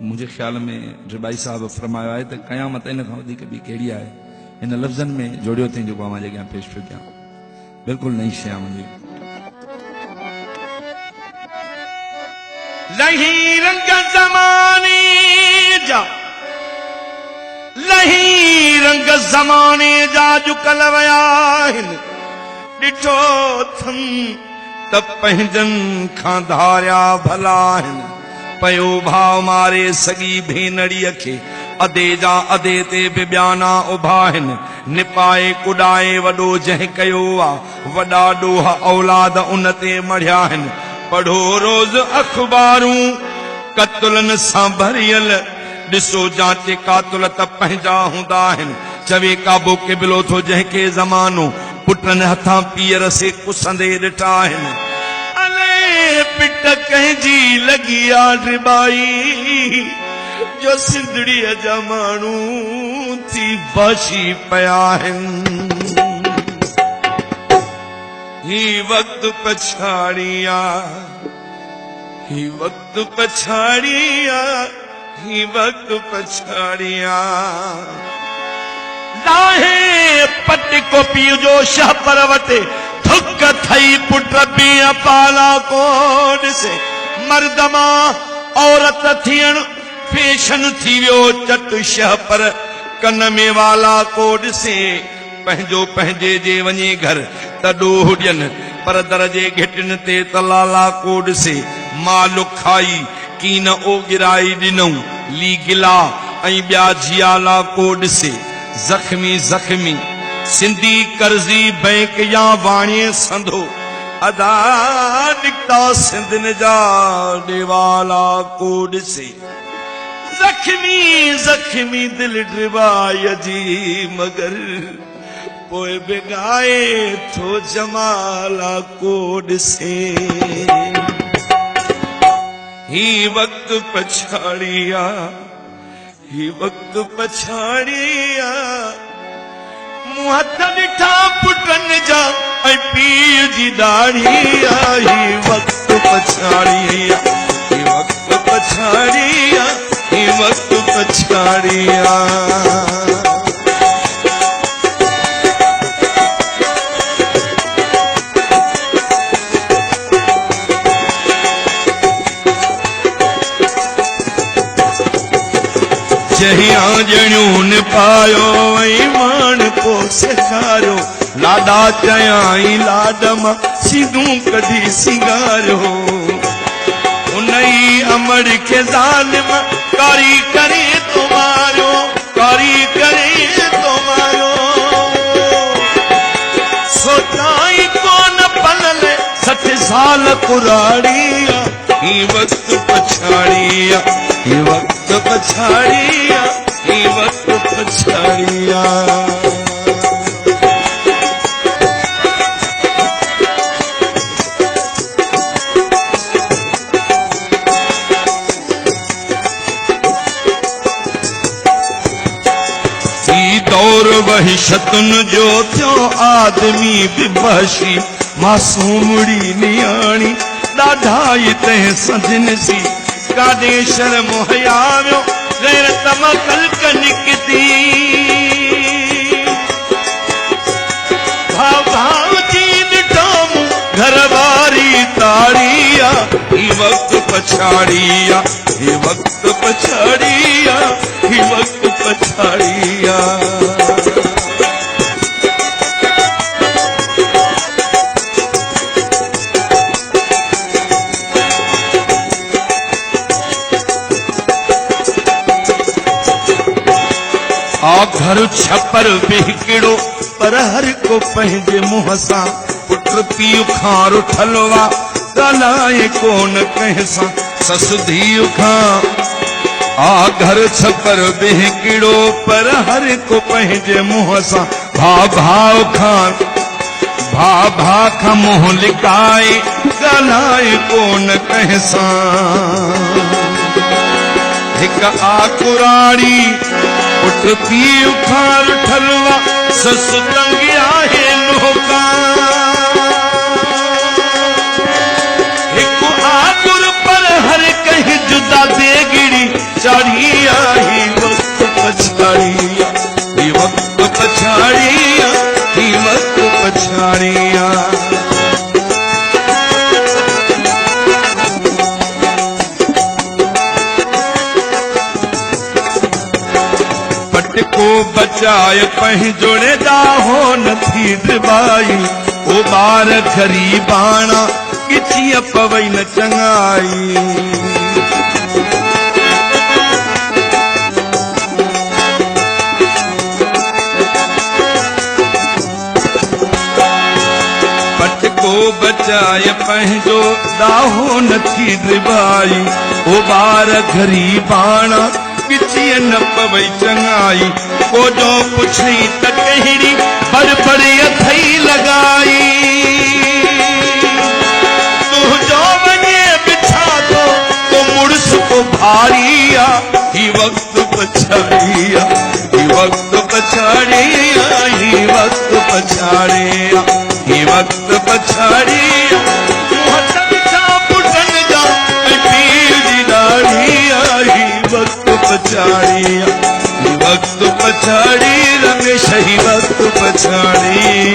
मुझे ख्याल में रिबाई साहब फरमाया है तो क़यामत इन खां वधीक ॿी कहिड़ी आहे इन लफ़्ज़नि में जोड़ियो अथई जेको मां अॻियां पेश पियो कयां। बिल्कुल नई शइ आहे मुंहिंजी। लही रंग ज़माने जा लही रंग ज़माने जा जुकल विया आहिनि ॾिठो थम त पंहिंजनि खां धारिया भला आहिनि पयो भाव मारे सगी भेनड़ीअ खे अदे जा अदे ते बि ॿियाना उभा आहिनि निपाए कुॾाए वॾो जंहिं कयो आहे वॾा ॾोह औलाद उन ते मढ़िया आहिनि। पढ़ो रोज़ अख़बारूं कतुलनि सां भरियल ॾिसो जांचे कातुल त पंहिंजा हूंदा आहिनि चवे काबो क़िबलो थो जंहिंखे ज़मानो पुटनि हथां पीअर से कुसंदे ॾिठा आहिनि। अले पिट कंहिंजी लॻी आहे रिबाई जो सिंधड़ीअ जा माण्हू थी बाशी पिया आहिनि। ही वक्त पछाड़िया ही वक्त पछाड़िया ही वक्त पछाड़िया लाहे पट को पीउ जो शह पर वटे थुक थई पुट बीह पाला को ॾिसे मर्द मां औरत थियण फैशन थी वियो चट शह पर कन में वाला को ॾिसे पंहिंजो पंहिंजे जे वञे घर त ॾोह ॾियनि पर दर जे घिटिन ते तलाला को ॾिसे माल खाई कीन ओ गिराई ॾिनऊं ली गिला ऐं ॿिया जियाला को ॾिसे ज़ख्मी ज़ख्मी सिंधी कर्ज़ी बैंक या वाणीअ संधो अदा निकता सिंधन जा ॾेवाला को ॾिसे ज़ख्मी ज़ख्मी दिल ड्रिबाय जी मगर पोइ बिगाए थो जमाला को ॾिसे। ही वक्त पछाड़िया ही वक्त पछाड़िया मूं हथ ॾिठा पुटनि जा ऐं पीउ जी दाढ़िया ही वक्त पछाड़िया ही वक्त पछाड़िया ही वक्त पछाड़िया। जहिया जणियूं न पायो ऐं मान को सेखारियो लाॾा चयाई लाॾ मां सिंधूं कढी सिंगारियो उन ई अमड़ खे ज़ालिम कारी करे तो मारियो कारी करे तो मारियो सोचाई कोन पलल 60 साल कुराड़िया ही वक्त पछाड़िया ही वक्त पछाड़िया ही वक्त पछाड़िया। ही दौर वहिशतुन जो थियो आदमी बि वहशी मासूमड़ी नियाणी ॾाढा ई तंहिं सजन सी काॾे शर्म हया वियो गैरत मां कल्क निकिती भाव भाव जी ॾिठो मूं घर वारी ताड़िया ही वक्त पछाड़िया ही वक्त पछाड़िया ही वक्त पछाड़िया। आ घर छपर बि हिकिड़ो पर हर को पंहिंजे मुंह सां पुट पीउ खां रुठल वा ॻाल्हाए कोन कंहिं सां ससु धीउ खां। आ घर छपर बि हिकिड़ो पर हर को पंहिंजे मुंह सां भाउ खां मुंहुं लिकाए ॻाल्हाए कोन कंहिं सां। हिक आ कुराड़ी पुट पीउ खां रुठल वा ससु तंग आहे लोका हिकु आकुर पर हर कंहिं जुदा देगिड़ी पछाड़िया ही वक्त पछाड़िया ही वक्त पछाड़िया ही वक्त पछाड़िया पट को बचाए पह जोड़े दाहो नथी ड्रबाई ओ बार गरीबाणा किचिया पवई न चंगाई को बचाए पंहिंजो दाहो नथी ड्रबाई ओ बार गरीबाणा किचिया न पवई चंगाई को जो पुछई त कहिड़ी बड़बड़ी अथई लगाई तू जो वने बिछा दो तो मुड़स को भारिया ही वक्त पछाड़िया ही वक्त पछाड़िया ही वक्त पछाड़िया ही वक्त पछाड़िया पुटन जा पीर दी दाढ़िया ही वक्त पछाड़िया ही वक्त पछाड़ी रमेश ही वक्त पछाड़ी